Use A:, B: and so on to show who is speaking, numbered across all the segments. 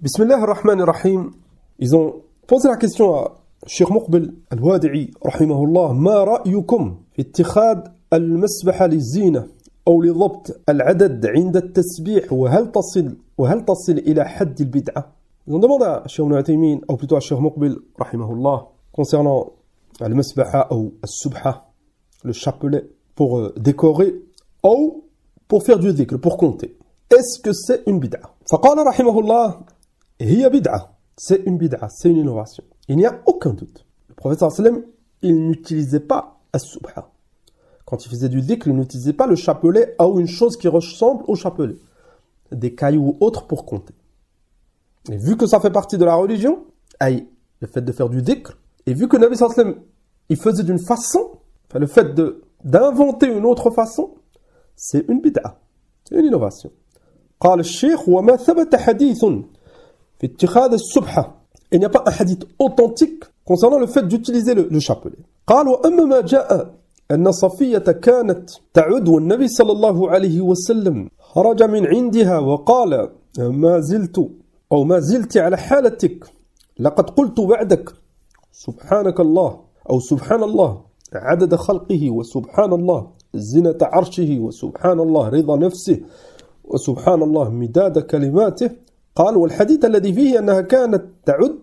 A: Bismillah ar-Rahman ar-Rahim. Ils ont posé la question à Cheikh Muqbil al-Wadi'i, rahimahullah, ما رأيكم في اتخاذ المسبحة للزينة أو لضبط العدد عند التسبيح وهل تصل إلى حد البدعة. Ils ont demandé à Cheikh Ibn Uthaymin, ou plutôt à Cheikh Muqbil, rahimahullah, concernant al-masbaha ou al-subha, le chapelet, pour décorer, ou pour faire du dhikr, pour compter. Est-ce que c'est une bid'a? فقال رحمه الله هي بدعة. C'est une bid'a, c'est une innovation. Il n'y a aucun doute. Le prophète sallallahu alayhi wa sallam, il n'utilisait pas as-subha. Quand il faisait du dhikr, il n'utilisait pas le chapelet ou une chose qui ressemble au chapelet. Des cailloux ou autres pour compter. Et vu que ça fait partie de la religion, le fait de faire du dhikr, et vu que le Nabi sallallahu alayhi wa sallam, il faisait d'une façon, le fait d'inventer une autre façon, c'est une bid'a, c'est une innovation. قال الشيخ وما ثبت حديث في اتخاذ السبحة. Il n'y a pas un hadith authentique concernant le fait d'utiliser le chapelet. قال وأما ما جاء أن صفية كانت تعد والنبي صلى الله عليه وسلم خرج من عندها وقال ما زلت على حالتك لقد قلت بعدك سبحانك الله أو سبحان الله عدد خلقه وسبحان الله زنة عرشه وسبحان الله رضا نفسه وسبحان الله مداد كلماته. قال والحديث الذي فيه أنها كانت تعد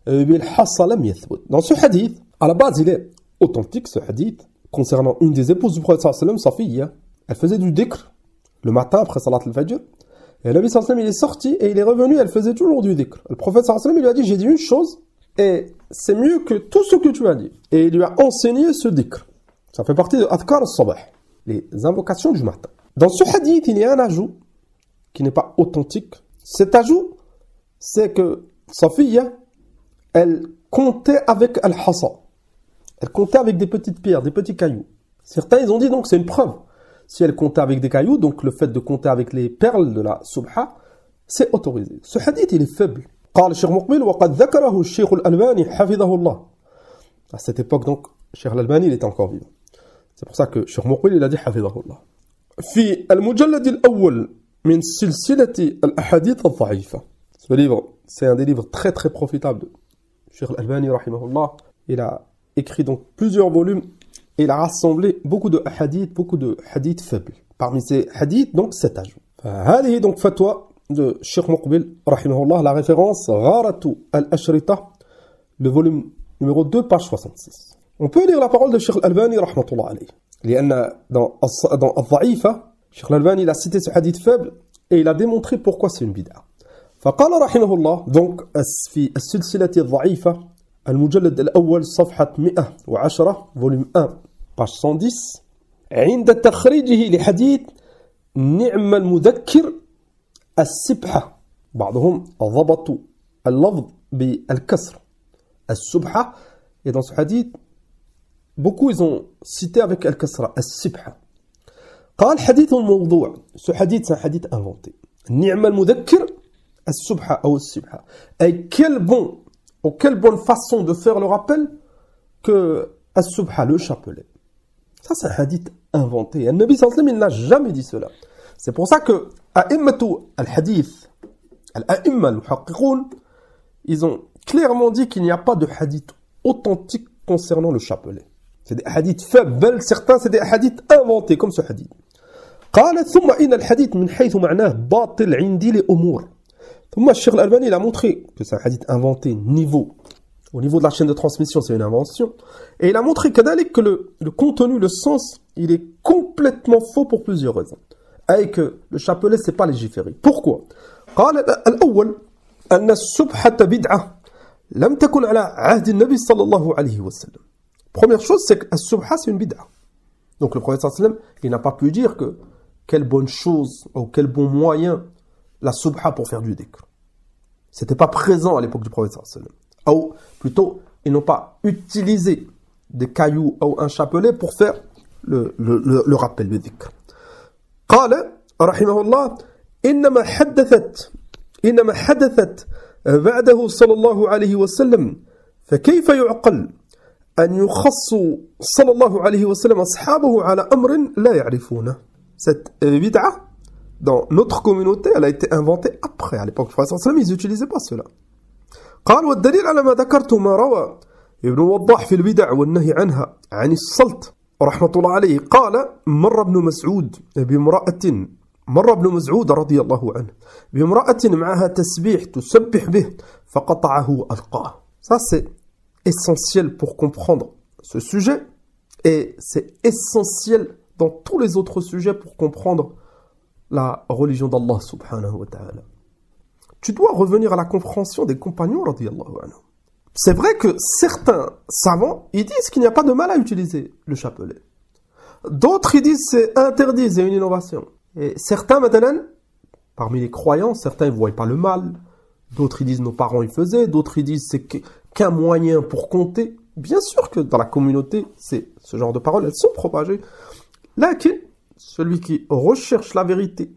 A: بالحصى لم يثبت. Dans ce hadith, à la base il est authentique ce hadith concernant une des épouses du prophète sallallahu alayhi wa sallam, Safiya. Elle faisait du dhikr le matin après salat al-fajr. Et le Nabi sallallahu alayhi wa sallam il est sorti et il est revenu, elle faisait toujours du dhikr. Le prophète sallallahu alayhi wa sallam il lui a dit j'ai dit une chose et c'est mieux que tout ce que tu as dit. Et il lui a enseigné ce dhikr. Ça fait partie de Adhkar al-Sabah, les invocations du matin. Dans ce hadith il y a un ajout qui n'est pas authentique. Cet ajout, c'est que Safiya, elle comptait avec al-hasa. Elle comptait avec des petites pierres, des petits cailloux. Certains, ils ont dit donc c'est une preuve. Si elle comptait avec des cailloux, donc le fait de compter avec les perles de la subha, c'est autorisé. Ce hadith, il est faible. قال الشيخ مقبل وقد ذكره الشيخ الألباني حفظه الله. À cette époque, donc, Cheikh Al-Albani, il était encore vivant. C'est pour ça que Cheikh Muqbil, il a dit حفظه الله. في المجلد الأول من سلسلة الأحاديث الضعيفة. Ce livre, c'est un des livres très très profitables de Cheikh Al-Albani rahimahullah. Il a écrit donc plusieurs volumes et il a rassemblé beaucoup de hadiths faibles. Parmi ces hadiths, donc 7 ajouts. هذه donc fatwa de Cheikh Muqbil rahimahullah, la référence Gharatu al-Ashrita, le volume numéro 2, page 66. On peut lire la parole de Cheikh Al-Albani rahmatullah alayhi. لأن dans الضعيفة Cheikh Al-Albani il a cité ce hadith faible et il a démontré pourquoi c'est une bid'a. فقال رحمه الله donc في السلسلة الضعيفة المجلد الأول صفحة 110 volume 1 page 110 عند تخريجه لحديث نعم المذكر السبحة بعضهم ضبطوا اللفظ بالكسر السبحة. Et dans ce hadith beaucoup ils ont cité avec al-kasra السبحة. قال حديث موضوع. Ce hadith c'est un hadith inventé. نعم المذكر السبحة أو السبحة. Et quelle bonne façon de faire le rappel que السبحة, le chapelet. Ça c'est un hadith inventé. Et le Nabi sallallahu alayhi wa sallam il n'a jamais dit cela. C'est pour ça que أئمة الحديث الأئمة المحققون ils ont clairement dit qu'il n'y a pas de hadith authentique concernant le chapelet. C'est des hadiths faibles, certains c'est des hadiths inventés comme ce hadith. قال ثم إن الحديث من حيث معناه باطل عندي لأمور. ثم الشيخ الألباني il a montré que c'est un hadith inventé au niveau de la chaîne de transmission, c'est une invention. Et il a montré que le contenu, le sens, il est complètement faux pour plusieurs raisons. Et que le chapelet, c'est pas légiféré. Pourquoi? قال الأول أن السبحة بدعة لم تكن على عهد النبي صلى الله عليه وسلم. Première chose, c'est que السبحة, c'est une bid'a. Donc le prophète sallallahu alayhi wa sallam, il n'a pas pu dire que quelle bonne chose ou quel bon moyen la subha pour faire du dhikr. C'était pas présent à l'époque du prophète sallallahu alayhi wa sallam. Ou plutôt, ils n'ont pas utilisé des cailloux ou un chapelet pour faire le rappel, le dhikr. قال رحمه الله إنما حدثت بعده صلى الله عليه وسلم فكيف يعقل أن يخص صلى الله عليه وسلم أصحابه على أمر لا يعرفونه. Cette bid'a, dans notre communauté, elle a été inventée après. À l'époque du prophète sallallahu alayhi wa sallam, ils n'utilisaient pas cela. قال والدليل على ما ذكرت ما روى ابن وضاح في البدع والنهي عنها عن السلط رحمة الله عليه قال مر ابن مسعود رضي الله عنه بامرأة معها تسبيح تسبح به فقطعه وألقاه. Ça c'est essentiel pour comprendre ce sujet et c'est essentiel dans tous les autres sujets pour comprendre la religion d'Allah subhanahu wa ta'ala. Tu dois revenir à la compréhension des compagnons radiyallahu anhu. C'est vrai que certains savants, ils disent qu'il n'y a pas de mal à utiliser le chapelet. D'autres, ils disent c'est interdit, c'est une innovation. Et certains, maintenant, parmi les croyants, certains ne voient pas le mal. D'autres, ils disent nos parents ils faisaient. D'autres, ils disent c'est qu'un moyen pour compter. Bien sûr que dans la communauté, ce genre de paroles, elles sont propagées. Là, celui qui recherche la vérité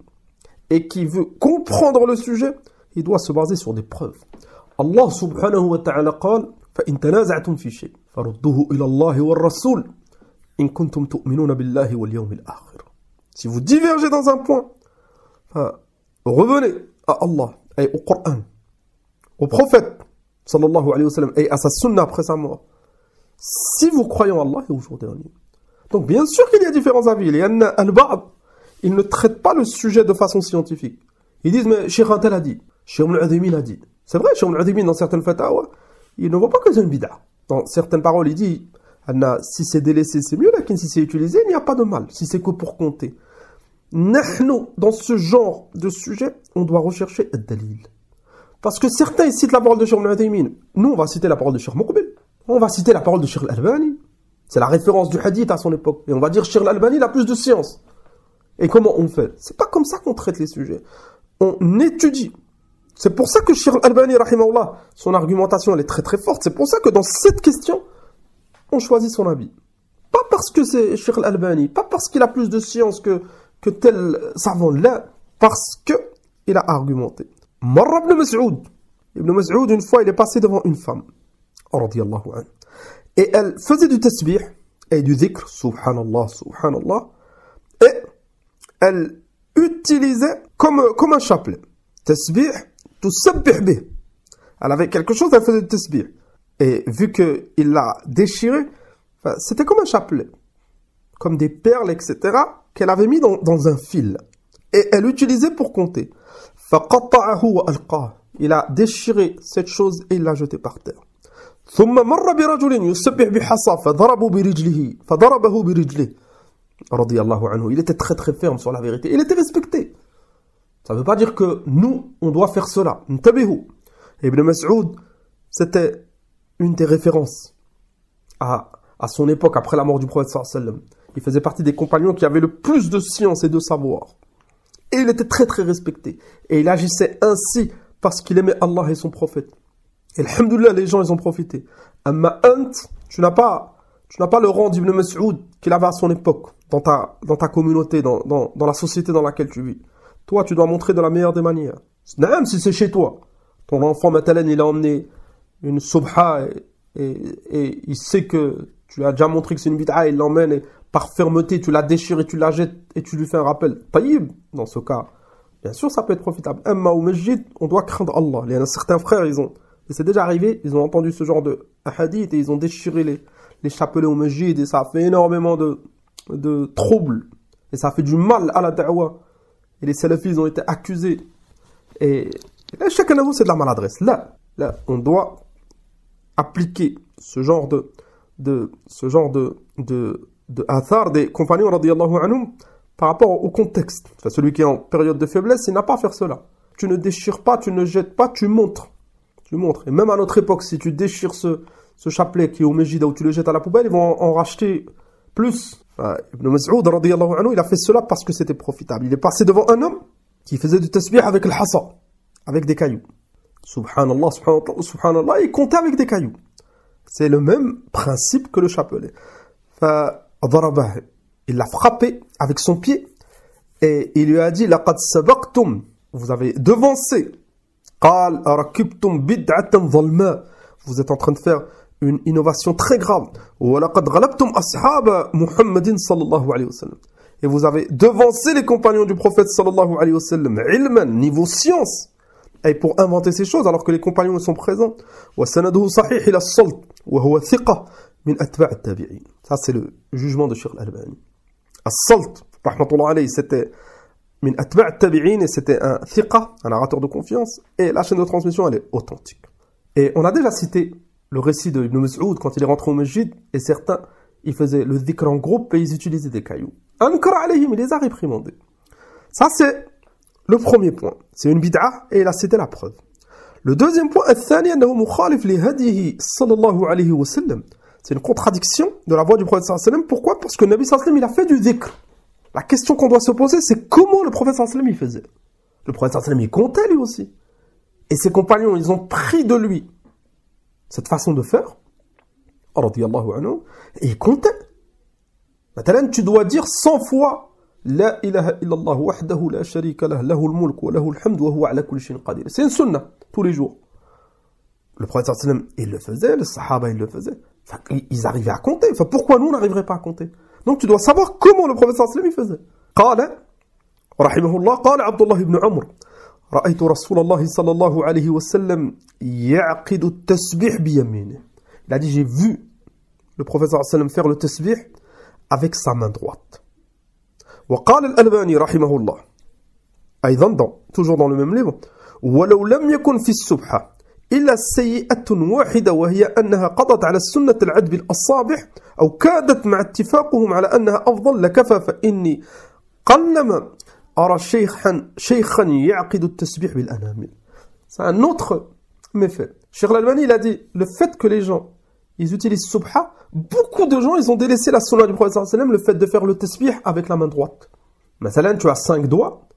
A: et qui veut comprendre le sujet, il doit se baser sur des preuves. Allah subhanahu wa ta'ala قال فإن تنازعتم في شيء فردوه إلى الله والرسول إن كنتم تؤمنون بالله واليوم الآخر. Si vous divergez dans un point, revenez à Allah et au Coran, au prophète sallallahu alayhi wa sallam et à sa sunna après sa mort. Si vous croyez en Allah et au jour dernier. Donc bien sûr qu'il y a différents avis. Les al-ba'd, ils ne traitent pas le sujet de façon scientifique. Ils disent mais Cheikh Antel a dit, Cheikh Al-Uthaymin a dit. C'est vrai, Cheikh Al-Uthaymin dans certaines fatawa, il ne voit pas que c'est une bid'a. Dans certaines paroles, il dit si c'est délaissé, c'est mieux, mais si c'est utilisé, il n'y a pas de mal, si c'est que pour compter. Nahnu, dans ce genre de sujet, on doit rechercher ad-dalil. Parce que certains ils citent la parole de Cheikh Al-Uthaymin. Nous, on va citer la parole de Cheikh Muqbil. On va citer la parole de Cheikh Al-Albani. C'est la référence du hadith à son époque. Et on va dire Cheikh Al-Albani, il a plus de science. Et comment on fait? C'est pas comme ça qu'on traite les sujets. On étudie. C'est pour ça que Cheikh Al-Albani, rahimahullah, son argumentation, elle est très très forte. C'est pour ça que dans cette question, on choisit son avis. Pas parce que c'est Cheikh Al-Albani, pas parce qu'il a plus de science que tel savant là, parce que il a argumenté. Marra ibn Mas'ud. Ibn Mas'ud, une fois, il est passé devant une femme. Radiyallahu anhu. Et elle faisait du tasbih et du dhikr, subhanallah, subhanallah. Et elle utilisait comme un chapelet. Tasbih, tusabbih bih. Elle avait quelque chose, elle faisait du tasbih. Et vu qu'il l'a déchiré, c'était comme un chapelet. Comme des perles, etc. qu'elle avait mis dans un fil. Et elle utilisait pour compter. فَقَطَّعَهُ وَأَلْقَاهُ. Il a déchiré cette chose et il l'a jeté par terre. ثم مر برجل يسبح بحصى فضربه برجله رضي الله عنه. Il était très très ferme sur la vérité. Il était respecté. Ça ne veut pas dire que nous, on doit faire cela. انتبهوا. Ibn Mas'ud, c'était une des références à son époque, après la mort du prophète sallallahu alayhi wa sallam. Il faisait partie des compagnons qui avaient le plus de science et de savoir. Et il était très très respecté. Et il agissait ainsi parce qu'il aimait Allah et son prophète. Et alhamdoulilah, les gens, ils ont profité. Amma ant, tu n'as pas le rang d'Ibn Mas'ud qu'il avait à son époque, dans ta communauté, dans la société dans laquelle tu vis. Toi, tu dois montrer de la meilleure des manières. Même si c'est chez toi. Ton enfant, maintenant, il a emmené une subha et il sait que tu lui as déjà montré que c'est une bid'a, il l'emmène et par fermeté, tu la déchires et tu la jettes et tu lui fais un rappel. Taïb, dans ce cas, bien sûr, ça peut être profitable. Amma ou Majid, on doit craindre Allah. Il y a certains frères, et c'est déjà arrivé, ils ont entendu ce genre de hadith et ils ont déchiré les chapelets au Majid et ça a fait énormément de troubles. Et ça a fait du mal à la da'wa. Et les salafis ont été accusés. Et là, chacun de vous, c'est de la maladresse. Là, on doit appliquer ce genre de athar des compagnons radiyallahu anhum par rapport au contexte. Enfin, celui qui est en période de faiblesse, il n'a pas à faire cela. Tu ne déchires pas, tu ne jettes pas, tu montres. Tu montres. Et même à notre époque, si tu déchires ce chapelet qui est au Mejida ou tu le jettes à la poubelle, ils vont en racheter plus. Enfin, Ibn Mas'ud radiyallahu anhu, il a fait cela parce que c'était profitable. Il est passé devant un homme qui faisait du tasbih avec le hassa, avec des cailloux. Subhanallah, subhanallah, subhanallah, il comptait avec des cailloux. C'est le même principe que le chapelet. Il l'a frappé avec son pied et il lui a dit لقد سبقتم, vous avez devancé. قال أركبتم بدعة ظلماء, vous êtes en train de faire une innovation très grave. ولقد غلبتم أصحاب محمد صلى الله عليه وسلم, et vous avez devancé les compagnons du prophète sallallahu alayhi wa sallam, ilman, niveau science, et pour inventer ces choses alors que les compagnons sont présents. وَسَنَدُهُ صَحِيحِ إِلَى الصَّلْتِ وَهُوَ ثِقَةٌ مِنْ أَتْبَاعِ التَّابِعِينَ. Ça c'est le jugement de Cheikh Al-Albani. As-Salt, rahmatullah alayhi, c'était min atba' tabi'in, et c'était un thiqa, un narrateur de confiance, et la chaîne de transmission elle est authentique. Et on a déjà cité le récit de Ibn Mas'ud quand il est rentré au masjid, et certains ils faisaient le dhikr en groupe et ils utilisaient des cailloux. Ankar alayhim, il les a réprimandés. Ça c'est le premier point, c'est une bid'a et là c'était la preuve. Le deuxième point, الثاني أنه مخالف لهديه صلى الله عليه وسلم. C'est une contradiction de la voix du prophète sallallahu alayhi wa sallam. Pourquoi? Parce que le Nabi sallallahu alayhi wa sallam il a fait du dhikr. La question qu'on doit se poser, c'est comment le prophète sallallahu alayhi wa sallam il faisait. Le prophète sallallahu alayhi wa sallam il comptait lui aussi. Et ses compagnons, ils ont pris de lui cette façon de faire, radiyallahu anhu, et ils comptaient. Maintenant, tu dois dire 100 fois La ilaha illallah wahdahu la sharika lah, lahul mulk wa lahul hamd wa huwa ala kulli shay'in qadir. C'est une sunna, tous les jours. Le prophète sallallahu alayhi wa sallam, il le faisait, les sahaba, ils le faisaient. Enfin, ils arrivaient à compter. Enfin, pourquoi nous, on n'arriverait pas à compter? Donc, tu dois savoir comment le prophète sallallahu alayhi wa sallam, il faisait. قال رحمه الله قال عبد الله بن عمر رأيت رسول الله صلى الله عليه وسلم يعقد التسبيح بيمينه. Il a dit, j'ai vu le prophète sallallahu alayhi wa sallam faire le tasbih avec sa main droite. وقال الألباني رحمه الله أيضا toujours dans le même livre ولو لم يكن في السبحة إلا سيئة واحدة وهي أنها قضت على السنة العد بالأصابع أو كادت مع اتفاقهم على أنها أفضل لكفى فإني قلما أرى شيخا يعقد التسبيح بالأنامل. C'est un autre méfait. Cheikh Al-Albani il a dit le fait que les gens ils utilisent subha, beaucoup de gens ils ont délaissé la sunna du prophète sallallahu alayhi wa sallam, le fait de faire le tasbih avec la main droite. مثلا tu as 5 doigts,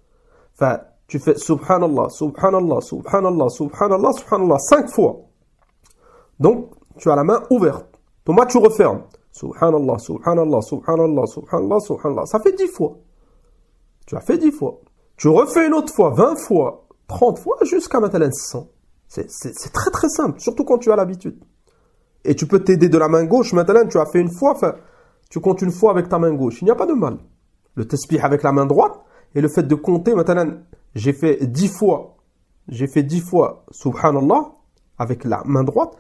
A: enfin tu fais subhanallah, subhanallah, subhanallah, subhanallah, subhanallah 5 fois. Donc tu as la main ouverte. Toi tu refermes. Subhanallah, subhanallah, subhanallah, subhanallah, subhanallah. Ça fait 10 fois. Tu as fait 10 fois. Tu refais une autre fois, 20 fois, 30 fois, jusqu'à maintenant 100. C'est très très simple, surtout quand tu as l'habitude. Et tu peux t'aider de la main gauche. Maintenant, tu as fait une fois, enfin, tu comptes une fois avec ta main gauche. Il n'y a pas de mal. Le tasbih avec la main droite et le fait de compter, maintenant, j'ai fait 10 fois. J'ai fait 10 fois, subhanallah, avec la main droite.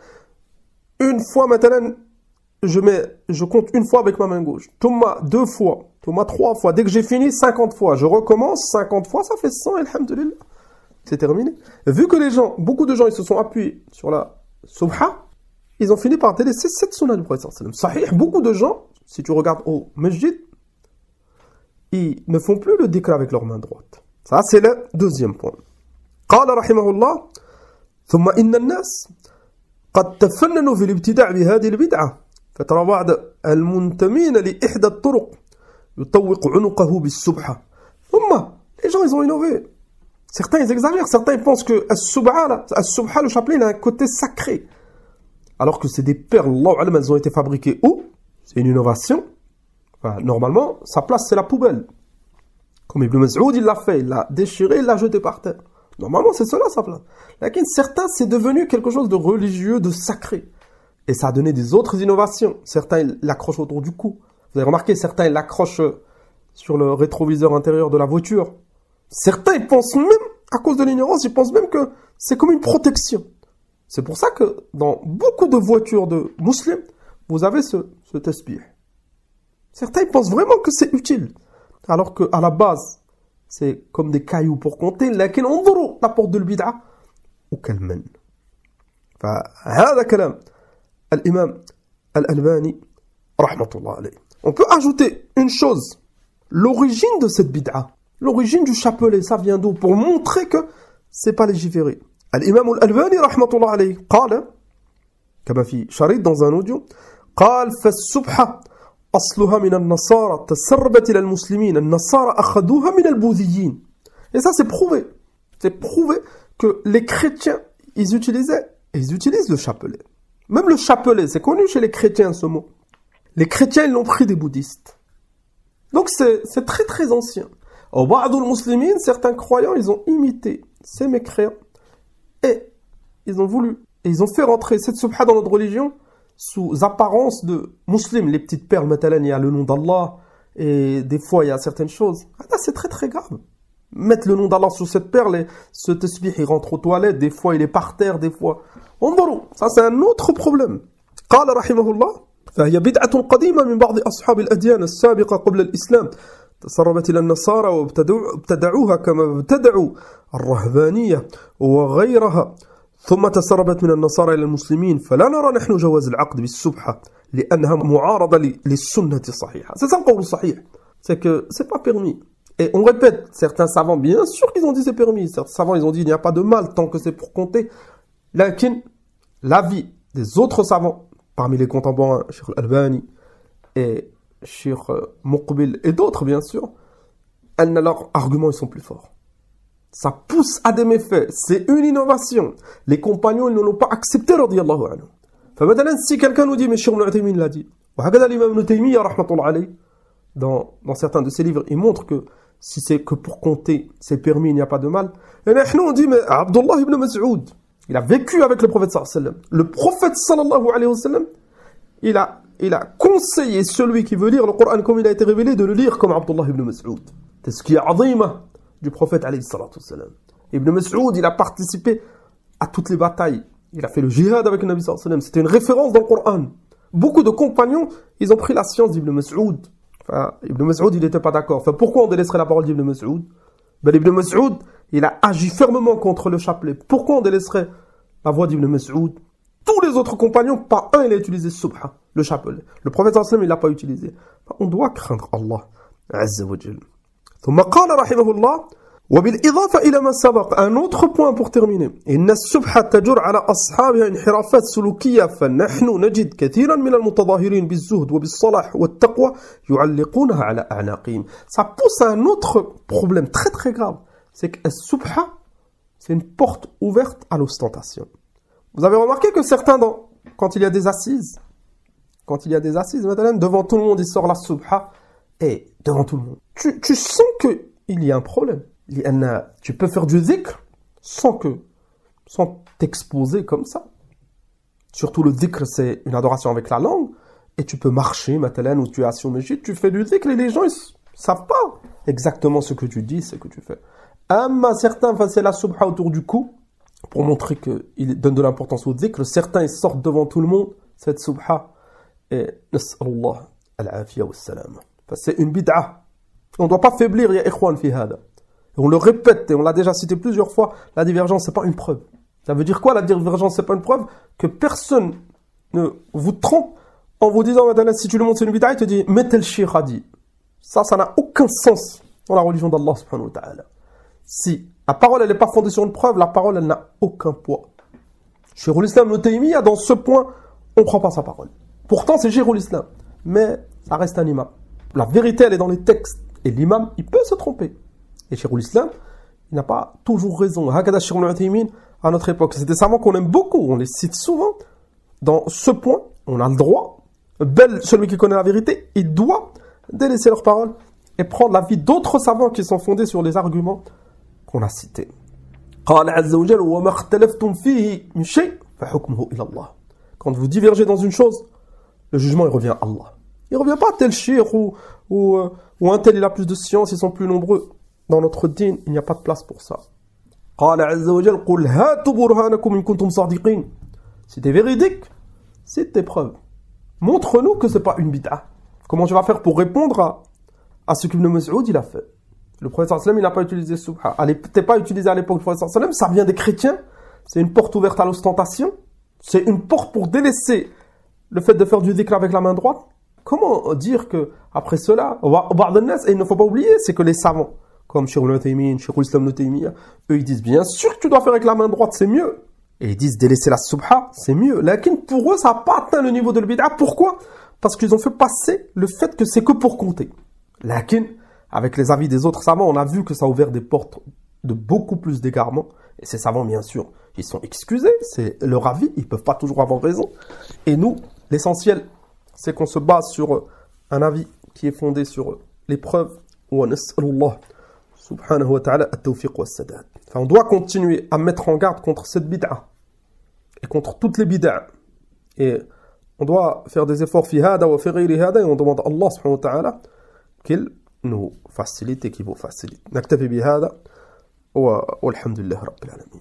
A: Une fois, maintenant, je compte une fois avec ma main gauche. Thomas, 2 fois. Thomas, 3 fois. Dès que j'ai fini, 50 fois. Je recommence, 50 fois, ça fait 100, alhamdulillah. C'est terminé. Vu que les gens, beaucoup de gens, ils se sont appuyés sur la subha, ils ont fini par délaisser cette sunna du prophète sallallahu alayhi wa sallam. Sahih, beaucoup de gens, si tu regardes au masjid, ils ne font plus le dhikr avec leur main droite. Ça, c'est le deuxième point. قال رحمه الله ثم إن الناس قد تفننوا في الابتداع بهذه البدعة فترى بعض المنتمين لإحدى الطرق يطوق عنقه بالسبحة. ثم les gens ils ont innové. Certains ils exagèrent, certains ils pensent que as-subha, le chapelet, il a un côté sacré. Alors que c'est des perles, Allah, elles ont été fabriquées où? C'est une innovation. Enfin, normalement, sa place, c'est la poubelle. Comme Ibn Mas'ud, il l'a fait, il l'a déchiré, il l'a jeté par terre. Normalement, c'est cela sa place. Mais certains, c'est devenu quelque chose de religieux, de sacré. Et ça a donné des autres innovations. Certains, ils l'accrochent autour du cou. Vous avez remarqué, certains, ils l'accrochent sur le rétroviseur intérieur de la voiture. Certains, ils pensent même, à cause de l'ignorance, ils pensent même que c'est comme une protection. C'est pour ça que dans beaucoup de voitures de musulmans, vous avez ce tasbih. Certains pensent vraiment que c'est utile. Alors qu'à la base, c'est comme des cailloux pour compter. Lakin انظروا la porte de l'bid'a ou qu'elle mène. فهذا كلام الإمام الألباني رحمة الله عليه. On peut ajouter une chose. L'origine de cette bid'a. L'origine du chapelet, ça vient d'où? Pour montrer que c'est pas légiféré. الإمام الألباني رحمة الله عليه قال كما في شريط dans un audio قال فالسبحة أصلها من النصارى تسربت إلى المسلمين النصارى أخذوها من البوذيين. Et ça c'est prouvé. C'est prouvé que les chrétiens ils utilisent le chapelet. Même le chapelet, c'est connu chez les chrétiens ce mot. Les chrétiens ils l'ont pris des bouddhistes. Donc c'est très très ancien. Au ba'd al-muslimin, certains croyants ils ont imité ces mécréants. Et ils ont fait rentrer cette subha dans notre religion sous apparence de musulmans. Les petites perles, maintenant, il y a le nom d'Allah, et des fois il y a certaines choses, là c'est très très grave. Mettre le nom d'Allah sur cette perle et ce tasbih il rentre aux toilettes, des fois il est par terre, des fois... Ça c'est un autre problème. قال رحمه الله فهي بدعة قديمة من بعض أصحاب الأديان السابقة قبل الإسلام تسربت إلى النصارى وابتدعوها كما ابتدعوا الرهبانية وغيرها ثم تسربت من النصارى إلى المسلمين فلا نرى نحن جواز العقد بالسبحة لأنها معارضة للسنة الصحيحة. C'est ça le قول صحيح. C'est que c'est pas permis. Et on répète, certains savants, bien sûr qu'ils ont dit c'est permis. Certains savants, ils ont dit il n'y a pas de mal tant que c'est pour compter. Lakin, l'avis des autres savants, parmi les contemporains, Cheikh Al-Albani et Cheikh Muqbil et d'autres, bien sûr, leurs arguments ils sont plus forts. Ça pousse à des méfaits. C'est une innovation. Les compagnons, ils ne l'ont pas accepté, radiyallahu anhu. فمثلا, si quelqu'un nous dit, mais Cheikh Ibn Uthaymin l'a dit, وهكذا l'imam Ibn Taymiyyah, rahmatullah alayh, dans certains de ses livres, il montre que si c'est que pour compter, c'est permis, il n'y a pas de mal. Et nous, on dit, mais Abdullah ibn Mas'ud, il a vécu avec le prophète sallallahu alayhi wa sallam. Le prophète sallallahu alayhi wa sallam, il a conseillé celui qui veut lire le Coran comme il a été révélé de le lire comme Abdullah ibn Mas'ud. C'est ce qui est azima du prophète alayhi salatu wa sallam. Ibn Mas'ud, il a participé à toutes les batailles. Il a fait le jihad avec le Nabi sallallahu alayhi wa sallam. C'était une référence dans le Coran. Beaucoup de compagnons, ils ont pris la science d'Ibn Mas'ud. Enfin, Ibn Mas'ud, il n'était pas d'accord. Enfin, pourquoi on délaisserait la parole d'Ibn Mas'ud? Ben, Ibn Mas'ud, il a agi fermement contre le chapelet. Pourquoi on délaisserait la voix d'Ibn Mas'ud? Tous les autres compagnons, pas un, il a utilisé subha, le chapelet. Le prophète sallallahu alayhi wa sallam, il l'a pas utilisé. On doit craindre Allah azza wa jal. ثم قال رحمه الله وبالإضافة إلى ما سبق. Un autre point pour terminer. إن السبحة تجر على أصحابها انحرافات سلوكية فنحن نجد كثيرا من المتظاهرين بالزهد وبالصلاح والتقوى يعلقونها على أعناقهم. Ça pousse à un autre problème très très grave. C'est que السبحة, c'est une porte ouverte à l'ostentation. Vous avez remarqué que certains, quand il y a des assises, devant tout le monde, il sort la subha, et devant tout le monde. Tu sens qu'il y a un problème. Tu peux faire du dhikr sans t'exposer comme ça. Surtout le dhikr, c'est une adoration avec la langue, et tu peux marcher, ou tu es assis au masjid, tu fais du dhikr, et les gens, ils savent pas exactement ce que tu dis, ce que tu fais. Certains font la subha autour du cou, pour montrer qu'ils donnent de l'importance au dhikr. Certains, ils sortent devant tout le monde, cette subha, et nas'alullah al-afiya wa salam. C'est une bid'a. On ne doit pas faiblir, ya ikhwan, fi hada. On le répète, et on l'a déjà cité plusieurs fois, la divergence, c'est pas une preuve. Ça veut dire quoi, la divergence, c'est pas une preuve? Que personne ne vous trompe en vous disant, si tu lui montres une bid'a, il te dit, mais tel cheikh a dit. Ça n'a aucun sens dans la religion d'Allah, subhanahu wa ta'ala. Si la parole, elle n'est pas fondée sur une preuve, la parole, elle n'a aucun poids. Cheikh l'Islam Ibn Taymiyyah, dans ce point, on ne croit pas sa parole. Pourtant, c'est Cheikh l'Islam. Mais ça reste un imam. La vérité, elle est dans les textes. Et l'imam, il peut se tromper. Et Cheikh l'Islam, il n'a pas toujours raison. Hakada Cheikh Ibn Uthaymin, à notre époque, c'est des savants qu'on aime beaucoup. On les cite souvent. Dans ce point, on a le droit. Celui qui connaît la vérité, il doit délaisser leur parole et prendre l'avis d'autres savants qui sont fondés sur les arguments qu'on a cités. قال عز وجل وما اختلفتم فيه من شيء فحكمه إلى الله. Quand vous divergez dans une chose, le jugement il revient à Allah. Il revient pas à tel cheikh ou un tel il a plus de science, ils sont plus nombreux. Dans notre dîn, il n'y a pas de place pour ça. قال عز وجل قل هاتوا برهانكم إن كنتم صادقين. Si t'es véridique, c'est tes preuves. Montre-nous que c'est pas une bid'a. Comment tu vas faire pour répondre à ce qu'Ibn Mas'ud il a fait? Le prophète sallallahu alayhi wa sallam, il n'a pas utilisé subha. Elle n'était pas utilisée à l'époque du prophète sallallahu alayhi wa sallam, ça vient des chrétiens. C'est une porte ouverte à l'ostentation. C'est une porte pour délaisser le fait de faire du dhikr avec la main droite. Comment dire que après cela, et il ne faut pas oublier, c'est que les savants, comme Cheikh Ibn Uthaymin, Cheikh l'Islam Ibn Taymiyyah, eux ils disent bien sûr que tu dois faire avec la main droite, c'est mieux. Et ils disent délaisser la subha, c'est mieux. Lakin pour eux, ça n'a pas atteint le niveau de l'bid'a. Pourquoi? Parce qu'ils ont fait passer le fait que c'est que pour compter. Lakin, avec les avis des autres savants, on a vu que ça a ouvert des portes de beaucoup plus d'égarements. Et ces savants, bien sûr, ils sont excusés. C'est leur avis. Ils ne peuvent pas toujours avoir raison. Et nous, l'essentiel, c'est qu'on se base sur un avis qui est fondé sur les preuves. Wa nas'alullah subhanahu wa ta'ala at-tawfiq wa as-sadad. Enfin, on doit continuer à mettre en garde contre cette bid'a. Et contre toutes les bid'a. Et on doit faire des efforts fi hada wa fi ghayri hada. Et on demande à Allah subhanahu wa ta'ala كل نو فاسيليتي كيفو فاسيليتي. نكتفي بهذا والحمد لله رب العالمين.